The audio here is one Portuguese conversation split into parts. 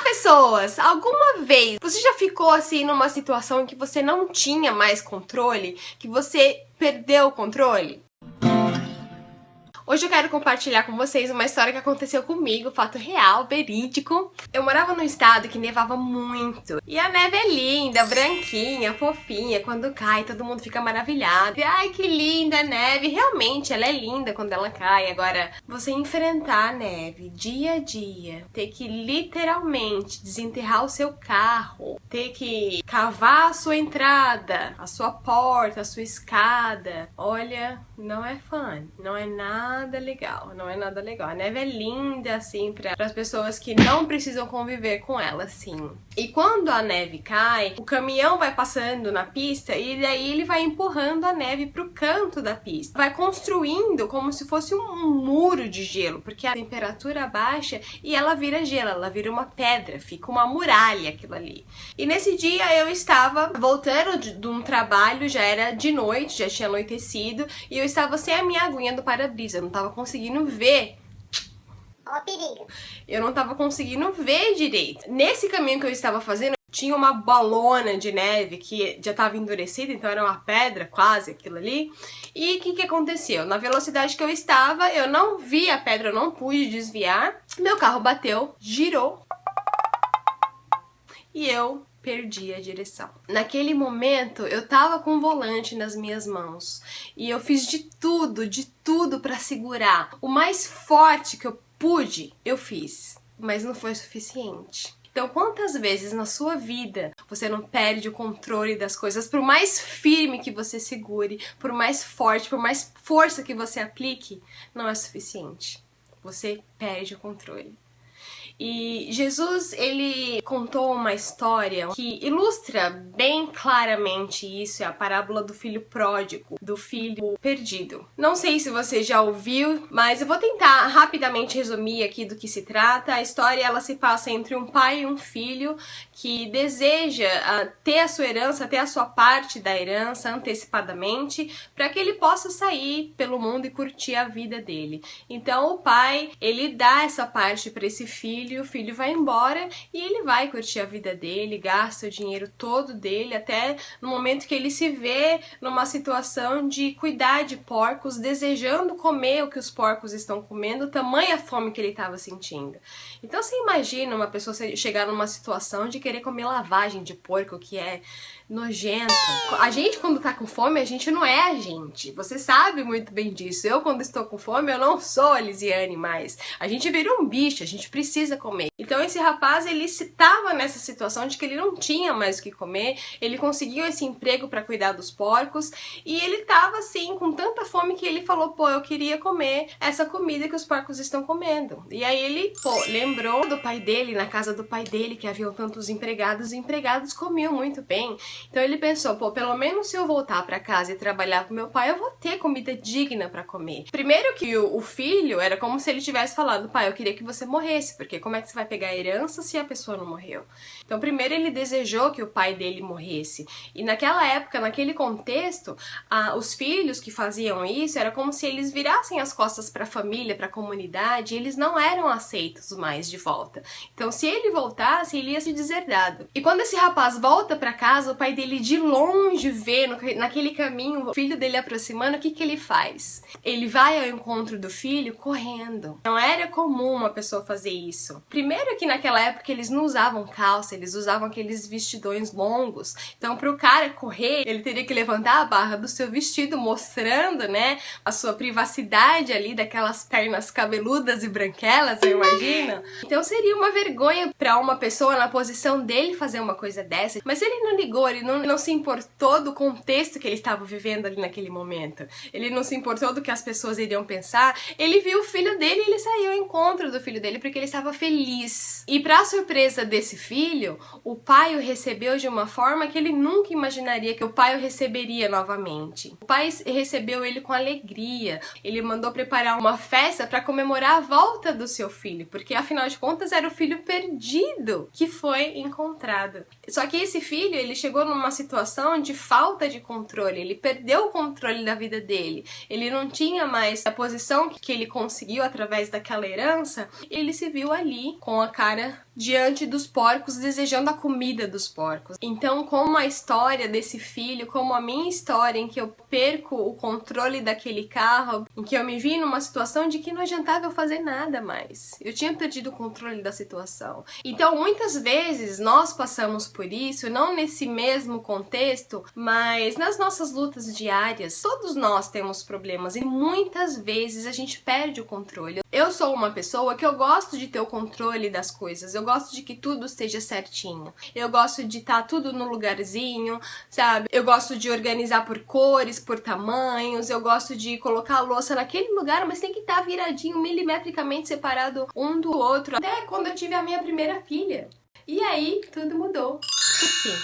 pessoas, alguma vez você já ficou assim numa situação em que você não tinha mais controle, que você perdeu o controle? Hoje eu quero compartilhar com vocês uma história que aconteceu comigo, fato real, verídico. Eu morava num estado que nevava muito. E a neve é linda, branquinha, fofinha. Quando cai, todo mundo fica maravilhado. E, ai, que linda a neve. Realmente, ela é linda quando ela cai. Agora, você enfrentar a neve dia a dia, ter que literalmente desenterrar o seu carro, ter que cavar a sua entrada, a sua porta, a sua escada. Olha, não é fun, não é nada legal, não é nada legal. A neve é linda, assim, para as pessoas que não precisam conviver com ela, assim. E quando a neve cai, o caminhão vai passando na pista e daí ele vai empurrando a neve pro canto da pista. Vai construindo como se fosse um muro de gelo, porque a temperatura baixa e ela vira gelo, ela vira uma pedra, fica uma muralha aquilo ali. E nesse dia eu estava voltando de um trabalho, já era de noite, já tinha anoitecido, e eu estava sem a minha aguinha do para-brisa, eu não estava conseguindo ver. Ó, perigo. Eu não estava conseguindo ver direito. Nesse caminho que eu estava fazendo, tinha uma bolona de neve que já estava endurecida, então era uma pedra quase aquilo ali. E o que aconteceu? Na velocidade que eu estava, eu não vi a pedra, eu não pude desviar. Meu carro bateu, girou e eu perdi a direção. Naquele momento, eu tava com o volante nas minhas mãos e eu fiz de tudo para segurar. O mais forte que eu pude, eu fiz, mas não foi suficiente. Então, quantas vezes na sua vida você não perde o controle das coisas? Por mais firme que você segure, por mais forte, por mais força que você aplique, não é suficiente. Você perde o controle. E Jesus, ele contou uma história que ilustra bem claramente isso, é a parábola do filho pródigo, do filho perdido. Não sei se você já ouviu, mas eu vou tentar rapidamente resumir aqui do que se trata. A história, ela se passa entre um pai e um filho que deseja ter a sua herança, ter a sua parte da herança antecipadamente, para que ele possa sair pelo mundo e curtir a vida dele. Então o pai, ele dá essa parte para esse filho, o filho vai embora e ele vai curtir a vida dele, gasta o dinheiro todo dele, até no momento que ele se vê numa situação de cuidar de porcos, desejando comer o que os porcos estão comendo, tamanha fome que ele estava sentindo. Então você imagina uma pessoa chegar numa situação de querer comer lavagem de porco, que é nojento. A gente, quando tá com fome, a gente não é a gente. Você sabe muito bem disso. Eu, quando estou com fome, eu não sou a Lisiane mais. A gente vira um bicho, a gente precisa comer. Então esse rapaz, ele estava nessa situação de que ele não tinha mais o que comer, ele conseguiu esse emprego para cuidar dos porcos e ele tava assim, com tanta fome que ele falou, pô, eu queria comer essa comida que os porcos estão comendo. E aí ele, lembrou do pai dele, na casa do pai dele, que haviam tantos empregados, e empregados comiam muito bem. Então ele pensou, pô, pelo menos se eu voltar para casa e trabalhar com meu pai, eu vou ter comida digna para comer. Primeiro que o filho era como se ele tivesse falado, pai, eu queria que você morresse, porque como é que você vai pegar a herança se a pessoa não morreu? Então primeiro ele desejou que o pai dele morresse. E naquela época, naquele contexto, os filhos que faziam isso, era como se eles virassem as costas para a família, para a comunidade, e eles não eram aceitos mais de volta. Então se ele voltasse, ele ia ser deserdado. E quando esse rapaz volta para casa, o pai dele de longe vê naquele caminho o filho dele aproximando, o que ele faz? Ele vai ao encontro do filho correndo. Não era comum uma pessoa fazer isso. Primeiro que naquela época eles não usavam calça, eles usavam aqueles vestidões longos. Então pro cara correr, ele teria que levantar a barra do seu vestido, mostrando, né, a sua privacidade ali, daquelas pernas cabeludas e branquelas, eu imagino. Então seria uma vergonha pra uma pessoa na posição dele fazer uma coisa dessa. Mas ele não ligou, ele não se importou do contexto que ele estava vivendo ali naquele momento. Ele não se importou do que as pessoas iriam pensar. Ele viu o filho dele e ele saiu ao encontro do filho dele porque ele estava feliz. E para surpresa desse filho, o pai o recebeu de uma forma que ele nunca imaginaria que o pai o receberia novamente. O pai recebeu ele com alegria. Ele mandou preparar uma festa para comemorar a volta do seu filho, porque afinal de contas era o filho perdido que foi encontrado. Só que esse filho, ele chegou numa situação de falta de controle, ele perdeu o controle da vida dele, ele não tinha mais a posição que ele conseguiu através daquela herança, ele se viu ali com com a cara diante dos porcos, desejando a comida dos porcos. Então, como a história desse filho, como a minha história em que eu perco o controle daquele carro, em que eu me vi numa situação de que não adiantava eu fazer nada mais. Eu tinha perdido o controle da situação. Então, muitas vezes nós passamos por isso, não nesse mesmo contexto, mas nas nossas lutas diárias. Todos nós temos problemas e muitas vezes a gente perde o controle. Eu sou uma pessoa que eu gosto de ter o controle das coisas, eu gosto de que tudo esteja certinho, eu gosto de estar tudo no lugarzinho, sabe? Eu gosto de organizar por cores, por tamanhos, eu gosto de colocar a louça naquele lugar, mas tem que estar viradinho, milimetricamente separado um do outro. Até quando eu tive a minha primeira filha. E aí, tudo mudou. Por quê?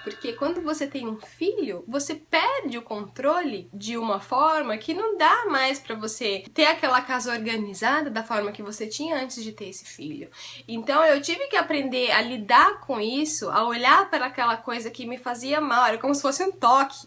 Porque quando você tem um filho, você perde o controle de uma forma que não dá mais pra você ter aquela casa organizada da forma que você tinha antes de ter esse filho. Então eu tive que aprender a lidar com isso, a olhar para aquela coisa que me fazia mal, era como se fosse um toque,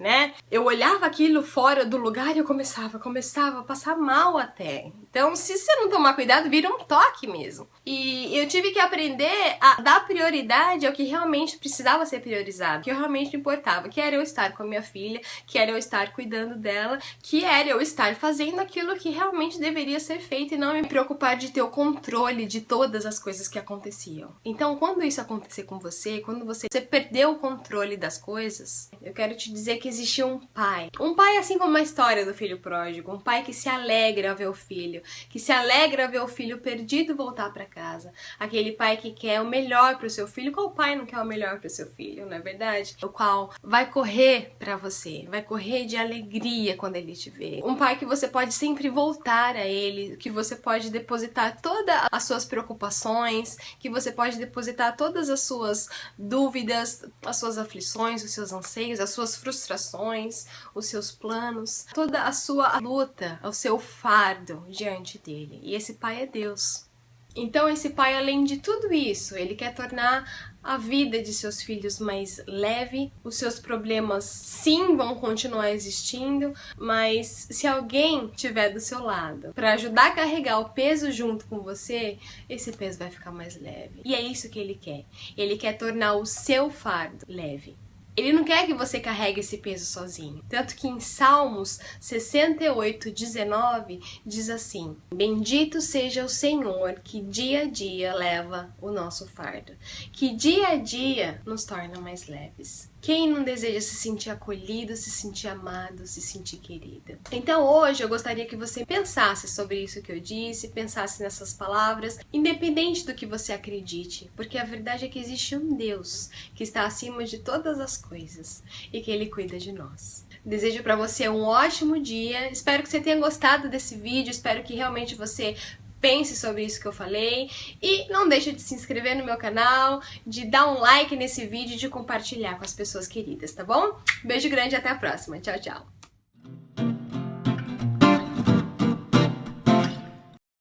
né? Eu olhava aquilo fora do lugar e eu começava a passar mal até. Então, se você não tomar cuidado, vira um toque mesmo. E eu tive que aprender a dar prioridade ao que realmente precisava ser priorizado, o que realmente importava, que era eu estar com a minha filha, que era eu estar cuidando dela, que era eu estar fazendo aquilo que realmente deveria ser feito e não me preocupar de ter o controle de todas as coisas que aconteciam. Então, quando isso acontecer com você, quando você perdeu o controle das coisas, eu quero te dizer que existia um pai assim como a história do filho pródigo, um pai que se alegra ao ver o filho, que se alegra ao ver o filho perdido voltar para casa, aquele pai que quer o melhor para o seu filho. Qual pai não quer o melhor para o seu filho, não é verdade? O qual vai correr para você, vai correr de alegria quando ele te vê. Um pai que você pode sempre voltar a ele, que você pode depositar todas as suas preocupações, que você pode depositar todas as suas dúvidas, as suas aflições, os seus anseios, as suas frustrações, os seus planos, toda a sua luta, o seu fardo diante dele. E esse pai é Deus. Então esse pai, além de tudo isso, ele quer tornar a vida de seus filhos mais leve. Os seus problemas sim vão continuar existindo, mas se alguém estiver do seu lado para ajudar a carregar o peso junto com você, esse peso vai ficar mais leve. E é isso que ele quer. Ele quer tornar o seu fardo leve. Ele não quer que você carregue esse peso sozinho. Tanto que em Salmos 68:19 diz assim: bendito seja o Senhor que dia a dia leva o nosso fardo, que dia a dia nos torna mais leves. Quem não deseja se sentir acolhido, se sentir amado, se sentir querida? Então hoje eu gostaria que você pensasse sobre isso que eu disse, pensasse nessas palavras, independente do que você acredite, porque a verdade é que existe um Deus que está acima de todas as coisas e que Ele cuida de nós. Desejo para você um ótimo dia, espero que você tenha gostado desse vídeo, espero que realmente você pense sobre isso que eu falei e não deixe de se inscrever no meu canal, de dar um like nesse vídeo e de compartilhar com as pessoas queridas, tá bom? Beijo grande e até a próxima. Tchau, tchau!